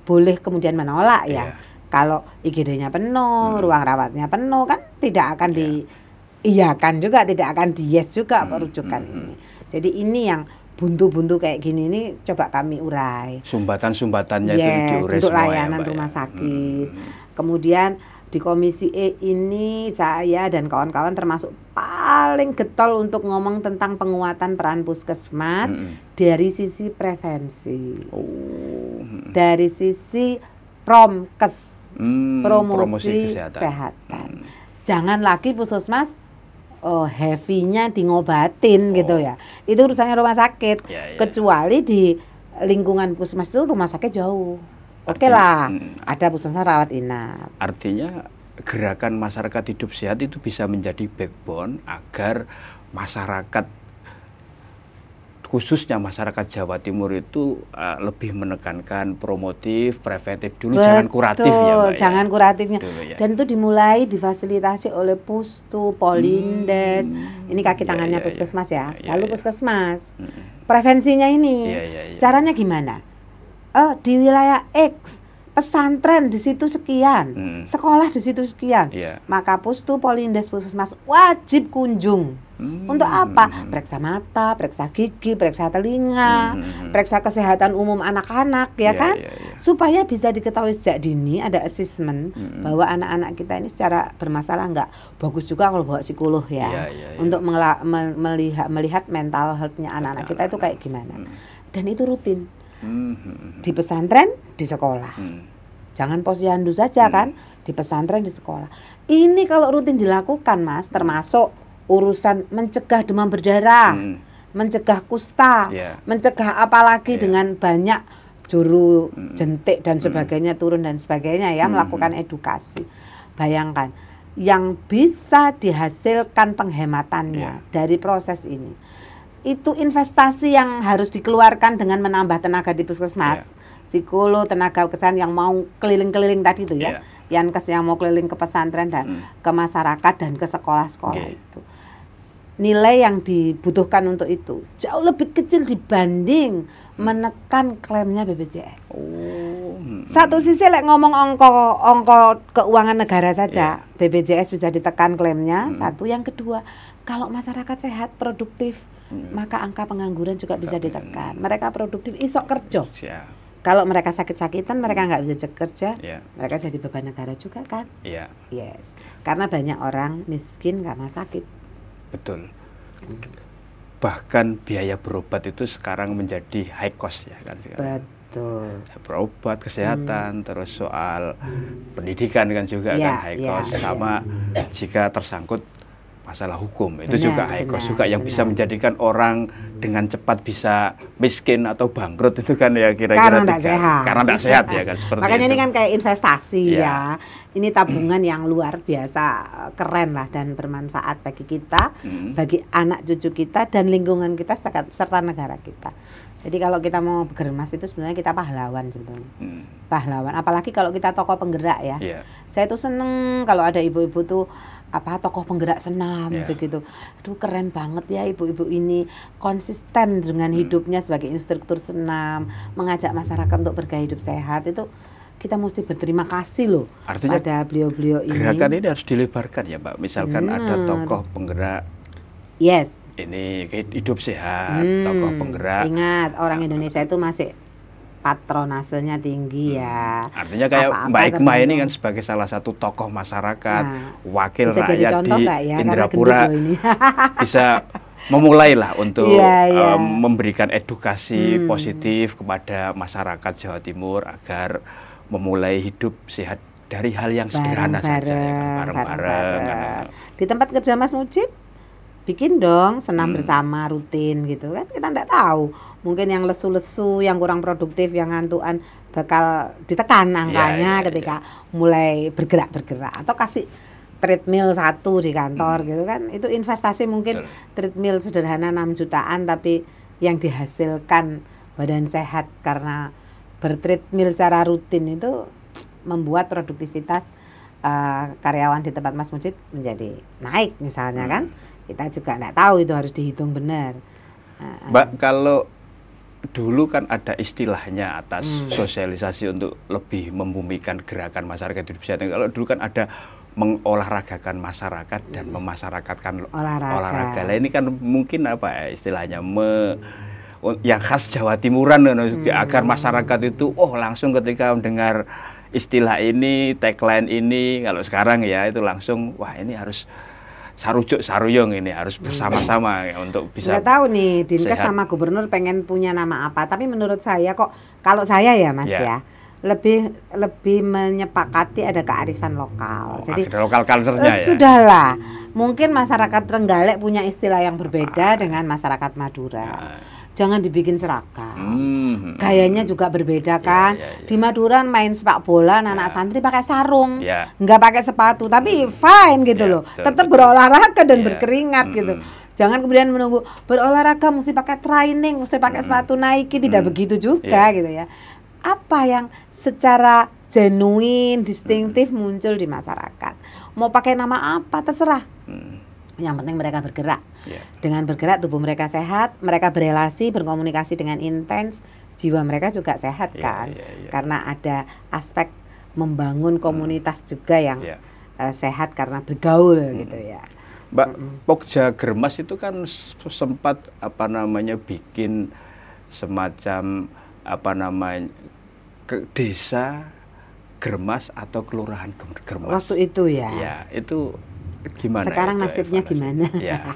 boleh kemudian menolak ya. Kalau IGD-nya penuh, ruang rawatnya penuh kan tidak akan diiyakan juga, tidak akan di-yes juga perujukan ini. Jadi ini yang buntu-buntu kayak gini ini coba kami urai. Sumbatan-sumbatannya itu diurai untuk semua layanan ya, rumah sakit. Kemudian di Komisi E ini saya dan kawan-kawan termasuk paling getol untuk ngomong tentang penguatan peran puskesmas dari sisi prevensi, dari sisi promkes, promosi kesehatan. Jangan lagi puskesmas heavy-nya di ngobatin gitu ya. Itu urusannya rumah sakit. Kecuali di lingkungan puskesmas itu rumah sakit jauh. Oke lah, ada puskesmas rawat inap. Artinya gerakan masyarakat hidup sehat itu bisa menjadi backbone agar masyarakat, khususnya masyarakat Jawa Timur itu lebih menekankan promotif, preventif dulu. Betul, jangan kuratif ya Mbak. Jangan kuratifnya. Dan itu dimulai difasilitasi oleh Pustu, Polindes. Ini kaki tangannya puskesmas ya. Lalu puskesmas. Prevensinya ini. Caranya gimana? Di wilayah X pesantren di situ sekian, sekolah di situ sekian. Maka Pustu, Polindes, puskesmas wajib kunjung Untuk apa? Periksa mata, periksa gigi, periksa telinga, periksa kesehatan umum anak-anak, ya kan? Supaya bisa diketahui sejak dini, ada assessment bahwa anak-anak kita ini secara bermasalah enggak. Bagus juga kalau bawa psikolog ya, untuk melihat mental health-nya anak-anak kita itu kayak gimana. Dan itu rutin di pesantren, di sekolah. Jangan posyandu saja kan, di pesantren, di sekolah. Ini kalau rutin dilakukan, Mas, termasuk urusan mencegah demam berdarah, mencegah kusta, mencegah apalagi dengan banyak juru jentik dan sebagainya turun dan sebagainya ya, melakukan edukasi. Bayangkan yang bisa dihasilkan penghematannya dari proses ini. Itu investasi yang harus dikeluarkan dengan menambah tenaga di puskesmas, psikolog, tenaga kesehatan yang mau keliling-keliling tadi itu ya. Yankes yang mau keliling ke pesantren dan ke masyarakat dan ke sekolah-sekolah itu. Nilai yang dibutuhkan untuk itu jauh lebih kecil dibanding menekan klaimnya BPJS. Satu sisi ngomong ongko keuangan negara saja, BPJS bisa ditekan klaimnya. Satu, yang kedua, kalau masyarakat sehat, produktif, maka angka pengangguran juga bisa ditekan. Mereka produktif, isok kerja. Kalau mereka sakit-sakitan, mereka nggak bisa kerja, mereka jadi beban negara juga kan? Yes. Karena banyak orang miskin karena sakit. Betul. Bahkan biaya berobat itu sekarang menjadi high cost ya kan? Betul. Berobat, kesehatan, terus soal pendidikan kan juga kan high cost. Sama jika tersangkut masalah hukum itu juga high cost juga yang bisa menjadikan orang dengan cepat bisa miskin atau bangkrut itu kan ya kira-kira karena tidak sehat ya kan, seperti makanya itu. Ini kan kayak investasi ya. Ini tabungan yang luar biasa keren lah dan bermanfaat bagi kita, bagi anak cucu kita dan lingkungan kita serta negara kita. Jadi kalau kita mau bergemas itu sebenarnya kita pahlawan sebetulnya. Pahlawan, apalagi kalau kita tokoh penggerak ya. Saya tuh seneng kalau ada ibu-ibu tuh tokoh penggerak senam begitu. Aduh keren banget ya ibu-ibu ini konsisten dengan hidupnya sebagai instruktur senam, mengajak masyarakat untuk bergaya hidup sehat. Itu kita mesti berterima kasih loh. Artinya pada beliau-beliau ini. Gerakan ini harus dilebarkan ya Mbak. Misalkan ada tokoh penggerak. Ini hidup sehat, tokoh penggerak. Ingat orang Indonesia itu masih patronasenya tinggi ya. Artinya kayak Mbak Ikma ini kan sebagai salah satu tokoh masyarakat, wakil rakyat di Indrapura bisa memulailah untuk memberikan edukasi positif kepada masyarakat Jawa Timur agar memulai hidup sehat dari hal yang sederhana saja ya, bareng-bareng. Di tempat kerja Mas Mujib bikin dong senam bersama rutin gitu kan, kita enggak tahu mungkin yang lesu-lesu, yang kurang produktif, yang ngantuan bakal ditekan angkanya ketika mulai bergerak atau kasih treadmill satu di kantor gitu kan. Itu investasi mungkin treadmill sederhana 6 jutaan tapi yang dihasilkan badan sehat karena bertreadmill secara rutin itu membuat produktivitas karyawan di tempat Mas Mujib menjadi naik misalnya kan. Kita juga enggak tahu itu harus dihitung benar. Mbak, kalau dulu kan ada istilahnya atas sosialisasi untuk lebih membumikan gerakan masyarakat hidup sehat. Kalau dulu kan ada mengolahragakan masyarakat dan memasyarakatkan olahraga. Lah ini kan mungkin istilahnya yang khas Jawa Timuran agar masyarakat itu langsung ketika mendengar istilah ini, tagline ini, kalau sekarang ya itu langsung ini harus sarujuk saruyung, ini harus bersama-sama ya, untuk bisa. Nggak tahu nih Dinkes sama gubernur pengen punya nama apa, tapi menurut saya kalau saya ya Mas ya lebih menyepakati ada kearifan lokal. Jadi ada lokal culture-nya sudahlah. Mungkin masyarakat Trenggalek punya istilah yang berbeda dengan masyarakat Madura. Jangan dibikin seragam. Gayanya juga berbeda kan. Di Madura main sepak bola, anak santri pakai sarung, nggak pakai sepatu, tapi fine gitu loh. Tetap berolahraga dan berkeringat gitu. Jangan kemudian menunggu berolahraga mesti pakai training, mesti pakai sepatu Nike, tidak begitu juga gitu ya. Apa yang secara genuine, distintif muncul di masyarakat. Mau pakai nama apa terserah. Yang penting mereka bergerak. Dengan bergerak tubuh mereka sehat, mereka berelasi, berkomunikasi dengan intens, jiwa mereka juga sehat kan. Karena ada aspek membangun komunitas juga yang sehat karena bergaul gitu ya. Mbak, Pokja Germas itu kan sempat bikin semacam desa Germas atau kelurahan Germas. Waktu itu ya. Ya, itu gimana? Sekarang itu nasibnya gimana? Ya.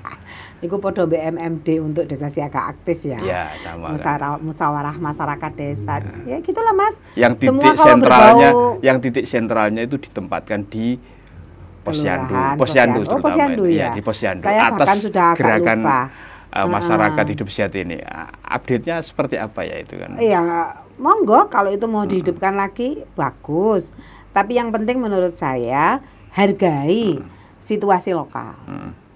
Iku podo BMMD untuk desa siaga aktif ya. Ya, sama. Musyawarah masyarakat desa. Ya gitulah Mas. Yang semua titik sentralnya, yang titik sentralnya itu ditempatkan di Posyandu Oh, Posyandu ya. Di Posyandu. Saya bahkan sudah gerakan lupa. Masyarakat hidup sehat ini. Update-nya seperti apa ya itu kan? Iya, monggo kalau itu mau dihidupkan lagi bagus. Tapi yang penting menurut saya hargai situasi lokal.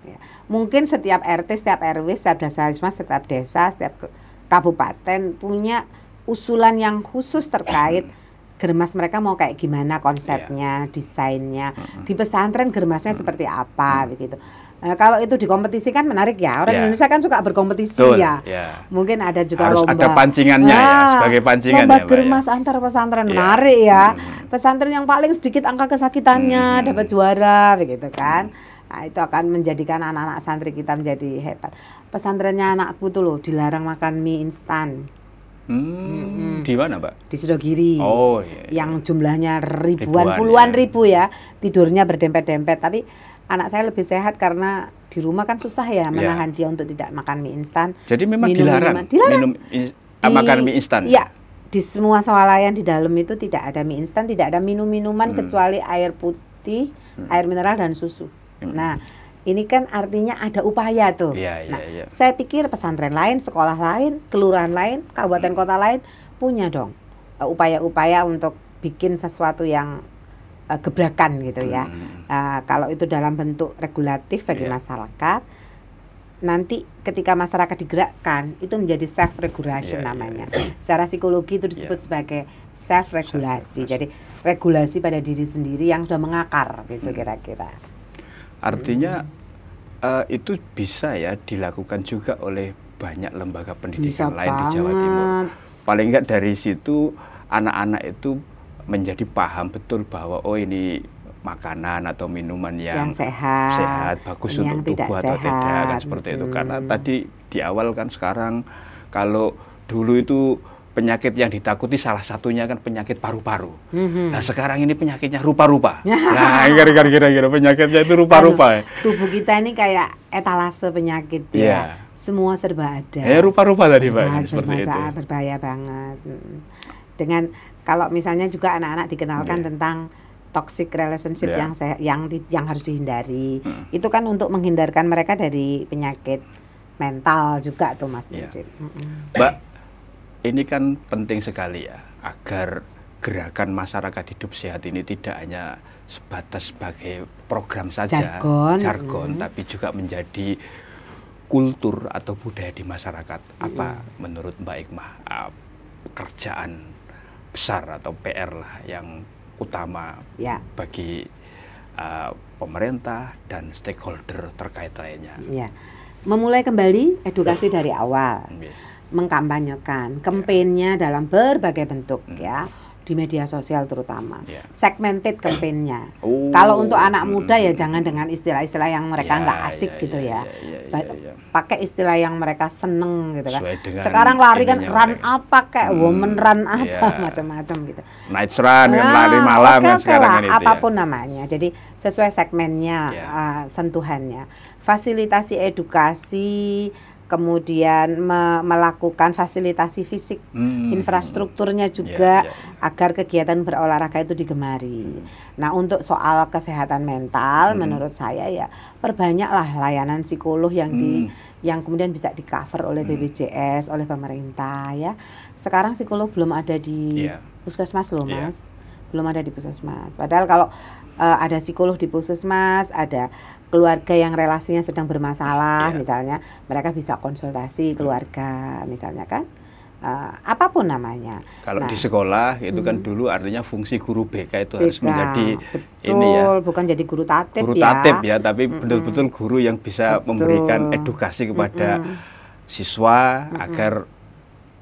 Ya. Mungkin setiap RT, setiap RW, setiap setiap desa, setiap kabupaten punya usulan yang khusus terkait Germas mereka mau kayak gimana konsepnya, desainnya. Di pesantren Germasnya seperti apa begitu. Nah, kalau itu dikompetisikan menarik ya. Orang Indonesia kan suka berkompetisi ya. Mungkin ada juga harus lomba. Ada pancingannya ya, sebagai pancingan lomba ya, Germas antar pesantren menarik ya. Pesantren yang paling sedikit angka kesakitannya dapat juara begitu kan. Nah, itu akan menjadikan anak-anak santri kita menjadi hebat. Pesantrennya anakku tuh loh dilarang makan mie instan. Di mana, Mbak? Di Sidogiri. Oh, iya. Yang jumlahnya puluhan ribu ya. Tidurnya berdempet-dempet. Tapi anak saya lebih sehat karena di rumah kan susah ya menahan dia untuk tidak makan mie instan. Jadi memang dilarang makan mie instan. Iya. Di semua swalayan di dalam itu tidak ada mie instan, tidak ada minum-minuman kecuali air putih, air mineral dan susu. Nah, ini kan artinya ada upaya tuh. Saya pikir pesantren lain, sekolah lain, kelurahan lain, kabupaten kota lain punya dong upaya-upaya untuk bikin sesuatu yang gebrakan gitu ya. Kalau itu dalam bentuk regulatif bagi masyarakat, nanti ketika masyarakat digerakkan itu menjadi self regulation namanya. Secara psikologi itu disebut sebagai self regulasi. Jadi regulasi pada diri sendiri yang sudah mengakar gitu kira-kira. Artinya itu bisa ya dilakukan juga oleh banyak lembaga pendidikan lain di Jawa Timur. Paling enggak dari situ anak-anak itu menjadi paham betul bahwa oh ini makanan atau minuman yang sehat bagus untuk tubuh atau tidak kan seperti itu. Karena tadi di awal kan sekarang kalau dulu itu penyakit yang ditakuti salah satunya kan penyakit paru-paru. Nah sekarang ini penyakitnya rupa-rupa. Nah kira-kira penyakitnya itu rupa-rupa. Tubuh kita ini kayak etalase penyakit ya. Semua serba ada. Rupa-rupa tadi Pak. Seperti itu. Berbahaya banget. Dengan kalau misalnya juga anak-anak dikenalkan tentang toxic relationship yang harus dihindari. Itu kan untuk menghindarkan mereka dari penyakit mental juga tuh Mas Mujib. Mbak, ini kan penting sekali ya, agar gerakan masyarakat hidup sehat ini tidak hanya sebatas sebagai program saja, jargon, tapi juga menjadi kultur atau budaya di masyarakat. Apa menurut Mbak Hikmah pekerjaan besar atau PR lah yang utama bagi pemerintah dan stakeholder terkait lainnya? Memulai kembali edukasi dari awal. Mengkampanyekan kampanyenya dalam berbagai bentuk ya di media sosial terutama segmented kampanyenya. Kalau untuk anak muda ya jangan dengan istilah-istilah yang mereka nggak asik gitu ya. Pakai istilah yang mereka seneng gitu kan. Sekarang lari kan run apa kayak woman run apa macam-macam gitu. Night run kan lari malam kan sekarang ini apapun namanya. Jadi sesuai segmennya, sentuhannya, fasilitasi edukasi. Kemudian melakukan fasilitasi fisik, infrastrukturnya juga agar kegiatan berolahraga itu digemari. Nah untuk soal kesehatan mental, menurut saya ya perbanyaklah layanan psikolog yang yang kemudian bisa di cover oleh BPJS, oleh pemerintah ya. Sekarang psikolog belum ada di puskesmas loh Mas, belum ada di puskesmas. Padahal kalau ada psikolog di puskesmas, ada keluarga yang relasinya sedang bermasalah, misalnya mereka bisa konsultasi keluarga, misalnya kan, apapun namanya. Kalau di sekolah itu kan dulu artinya fungsi guru BK itu harus menjadi ini ya, bukan jadi guru tatip ya, tapi betul-betul guru yang bisa memberikan edukasi kepada siswa agar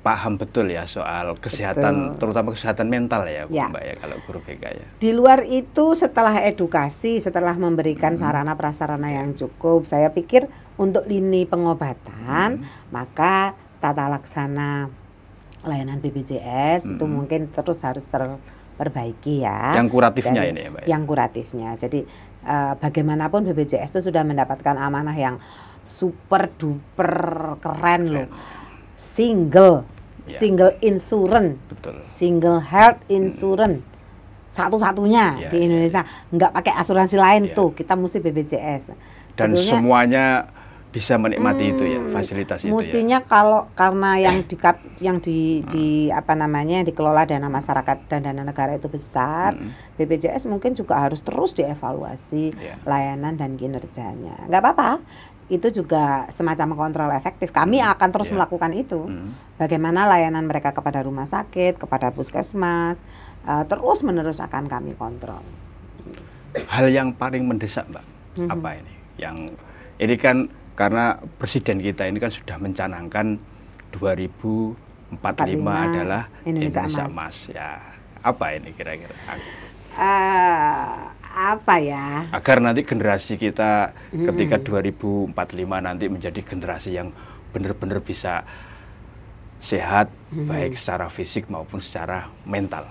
paham betul ya soal kesehatan, terutama kesehatan mental ya, Mbak ya, kalau guru BK ya. Di luar itu setelah edukasi, setelah memberikan sarana prasarana yang cukup, saya pikir untuk lini pengobatan, maka tata laksana layanan BPJS itu mungkin terus harus terperbaiki ya. Yang kuratifnya ini ya, Mbak. Yang kuratifnya. Jadi bagaimanapun BPJS itu sudah mendapatkan amanah yang super duper keren loh. Single insurance, single health insurance, satu-satunya di Indonesia, nggak pakai asuransi lain tuh, kita mesti BPJS. Dan sebetulnya, semuanya bisa menikmati itu ya, fasilitas itu. Mestinya kalau karena yang apa namanya dikelola dana masyarakat dan dana negara itu besar, BPJS mungkin juga harus terus dievaluasi layanan dan kinerjanya. Nggak apa-apa. Itu juga semacam kontrol efektif. Kami akan terus melakukan itu. Bagaimana layanan mereka kepada rumah sakit, kepada puskesmas, terus menerus akan kami kontrol. Hal yang paling mendesak, Mbak, apa ini? Yang ini kan karena presiden kita ini kan sudah mencanangkan 2045 adalah Indonesia Emas. Ya, apa ini kira-kira? Apa ya? Agar nanti generasi kita ketika 2045 nanti menjadi generasi yang benar-benar bisa sehat, baik secara fisik maupun secara mental.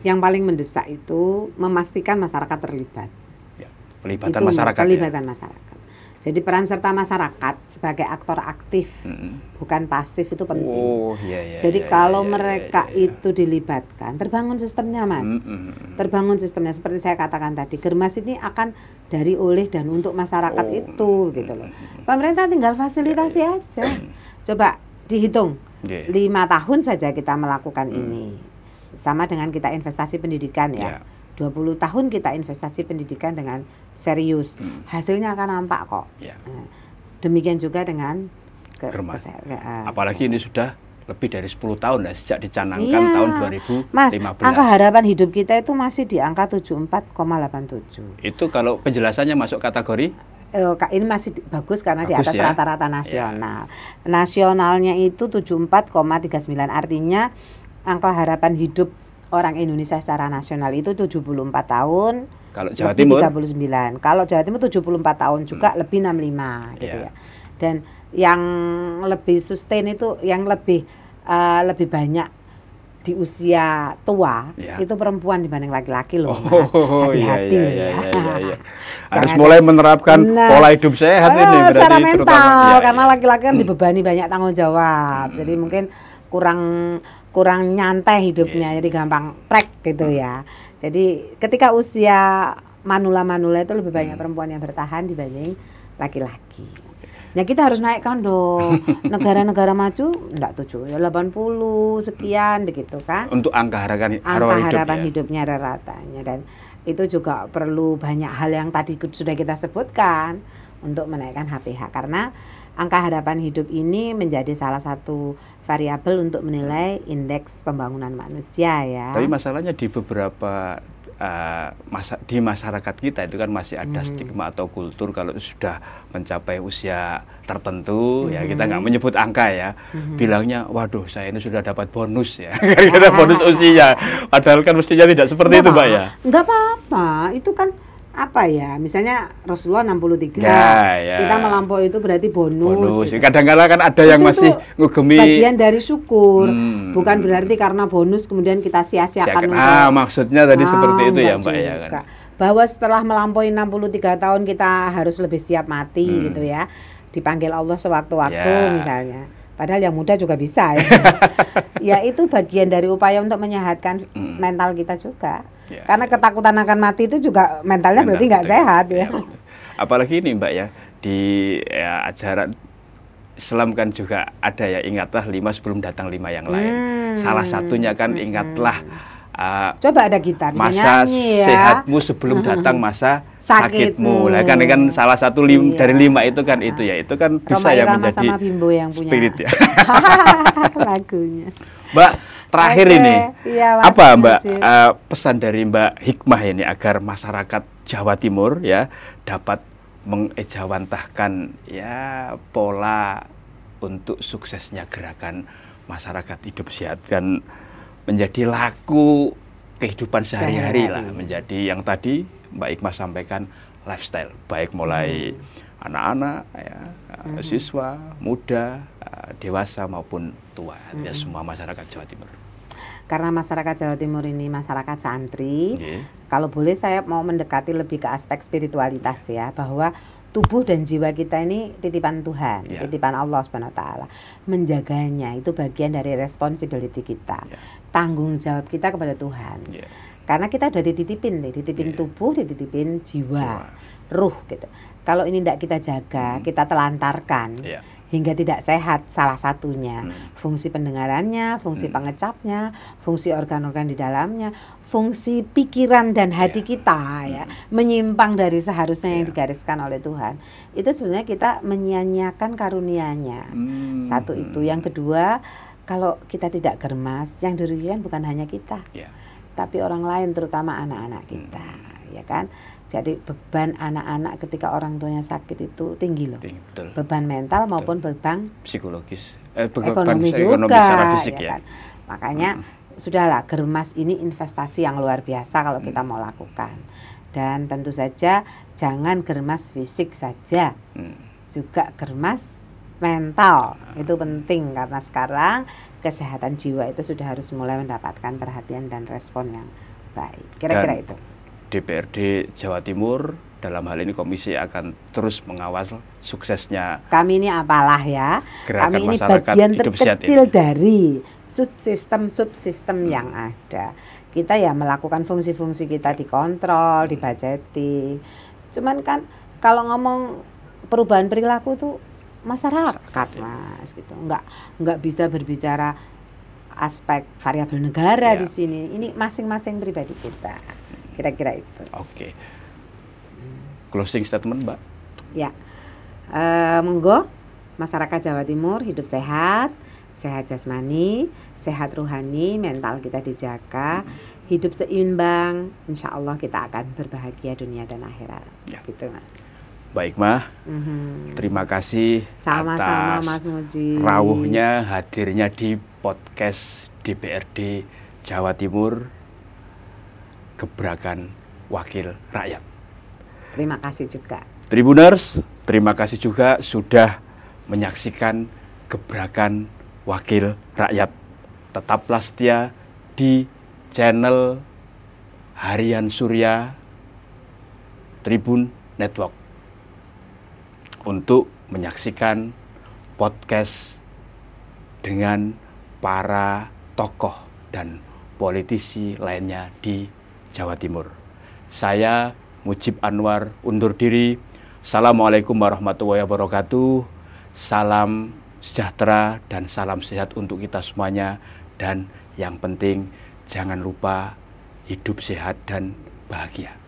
Yang paling mendesak itu memastikan masyarakat terlibat. Ya, pelibatan masyarakat. Pelibatan masyarakat. Jadi peran serta masyarakat sebagai aktor aktif, bukan pasif itu penting. Oh, iya, jadi kalau mereka itu dilibatkan, terbangun sistemnya, Mas. Terbangun sistemnya seperti saya katakan tadi, Germas ini akan dari, oleh, dan untuk masyarakat itu, gitu loh. Pemerintah tinggal fasilitasi aja. Coba dihitung, 5 tahun saja kita melakukan ini. Sama dengan kita investasi pendidikan ya. 20 tahun kita investasi pendidikan dengan serius, hasilnya akan nampak kok. Nah, demikian juga dengan Germas. Apalagi ini sudah lebih dari 10 tahun ya, sejak dicanangkan tahun 2015. Mas, angka harapan hidup kita itu masih di angka 74,87. Itu kalau penjelasannya masuk kategori? Ini masih bagus karena di atas rata-rata nasional. Nasionalnya itu 74,39, artinya angka harapan hidup orang Indonesia secara nasional itu 74 tahun. Kalau Jawa Timur 39. Kalau Jawa Timur 74 tahun juga lebih 65 gitu ya. Dan yang lebih sustain itu yang lebih banyak di usia tua itu perempuan dibanding laki-laki loh, Mas. Hati-hati ya. Harus mulai menerapkan pola hidup sehat ini berarti secara mental karena laki-laki kan dibebani banyak tanggung jawab. Jadi mungkin kurang nyantai hidupnya, jadi gampang prek gitu ya. Jadi ketika usia manula-manula itu lebih banyak perempuan yang bertahan dibanding laki-laki. Nah kita harus naikkan dong. Negara-negara maju enggak 80 sekian begitu kan. Untuk angka harapan hidupnya ratanya, dan itu juga perlu banyak hal yang tadi sudah kita sebutkan untuk menaikkan HPH, karena angka harapan hidup ini menjadi salah satu variabel untuk menilai indeks pembangunan manusia ya. Tapi masalahnya di beberapa di masyarakat kita itu kan masih ada stigma atau kultur kalau sudah mencapai usia tertentu ya, kita nggak menyebut angka ya, bilangnya waduh saya ini sudah dapat bonus ya, kita bonus usia, padahal kan mestinya tidak seperti itu, Mbak ya. Nggak apa-apa, itu kan apa ya, misalnya Rasulullah 63 kita melampaui itu berarti bonus gitu. Kadang-kadang kan ada yang masih ngugemi bagian dari syukur, bukan berarti karena bonus kemudian kita sia-siakan maksudnya tadi seperti itu ya, Mbak ya kan, bahwa setelah melampaui 63 tahun kita harus lebih siap mati gitu ya, dipanggil Allah sewaktu-waktu misalnya, padahal yang muda juga bisa ya. Ya itu bagian dari upaya untuk menyehatkan mental kita juga. Karena ketakutan akan mati itu juga mentalnya berarti nggak sehat ya. Apalagi ini, Mbak ya, di ajaran Islam kan juga ada ya, ingatlah 5 sebelum datang 5 yang lain. Salah satunya kan ingatlah coba ada gitar masa nyanyi, ya. Sehatmu sebelum datang masa sakitmu. Lah kan salah satu dari 5 itu kan itu ya, itu kan bisa ya menjadi sama Bimbo yang punya spirit ya. Lagunya. Mbak, terakhir ini apa Mbak pesan dari Mbak Hikmah ini agar masyarakat Jawa Timur ya dapat mengejawantahkan ya pola untuk suksesnya gerakan masyarakat hidup sehat dan menjadi laku kehidupan sehari-hari lah, menjadi yang tadi Mbak Hikmah sampaikan lifestyle, baik mulai anak-anak, ya, siswa, muda, dewasa maupun tua, ya semua masyarakat Jawa Timur. Karena masyarakat Jawa Timur ini masyarakat santri, kalau boleh saya mau mendekati lebih ke aspek spiritualitas ya, bahwa tubuh dan jiwa kita ini titipan Tuhan, titipan Allah Subhanahu wa taala. Menjaganya itu bagian dari responsibility kita. Tanggung jawab kita kepada Tuhan. Karena kita udah dititipin tubuh, dititipin jiwa, ruh gitu. Kalau ini tidak kita jaga, kita telantarkan hingga tidak sehat, salah satunya fungsi pendengarannya, fungsi pengecapnya, fungsi organ-organ di dalamnya, fungsi pikiran dan hati kita ya menyimpang dari seharusnya yang digariskan oleh Tuhan. Itu sebenarnya kita menyia-nyiakan karunia-Nya. Satu itu. Yang kedua, kalau kita tidak germas, yang dirugikan bukan hanya kita, tapi orang lain, terutama anak-anak kita, ya kan? Jadi beban anak-anak ketika orang tuanya sakit itu tinggi loh. Betul. Beban mental maupun beban psikologis, ekonomi juga, secara fisik, ya kan? Makanya sudahlah, germas ini investasi yang luar biasa kalau kita mau lakukan. Dan tentu saja jangan germas fisik saja, juga germas mental. Itu penting karena sekarang kesehatan jiwa itu sudah harus mulai mendapatkan perhatian dan respon yang baik. Kira-kira itu. DPRD Jawa Timur dalam hal ini komisi akan terus mengawal suksesnya. Kami ini apalah ya, kami ini bagian ini terkecil dari subsistem yang ada. Kita ya melakukan fungsi-fungsi kita, dikontrol, dibajeti. Cuman kan kalau ngomong perubahan perilaku tuh masyarakat Mas gitu. Enggak bisa berbicara aspek variabel negara di sini. Ini masing-masing pribadi kita. Kira-kira itu. Oke. Closing statement, Mbak. Ya. Monggo masyarakat Jawa Timur hidup sehat, sehat jasmani, sehat rohani, mental kita dijaga, hidup seimbang, insya Allah kita akan berbahagia dunia dan akhirat. Gitu Mas. Baik Mah, terima kasih sama-sama atas Mas Muji. rawuhnya hadirnya di podcast DPRD Jawa Timur, Gebrakan Wakil Rakyat. Terima kasih juga. Tribuners, terima kasih juga sudah menyaksikan Gebrakan Wakil Rakyat. Tetaplah setia di channel Harian Surya Tribun Network untuk menyaksikan podcast dengan para tokoh dan politisi lainnya di Jawa Timur. Saya Mujib Anwar undur diri. Assalamualaikum warahmatullahi wabarakatuh. Salam sejahtera dan salam sehat untuk kita semuanya. Dan yang penting jangan lupa hidup sehat dan bahagia.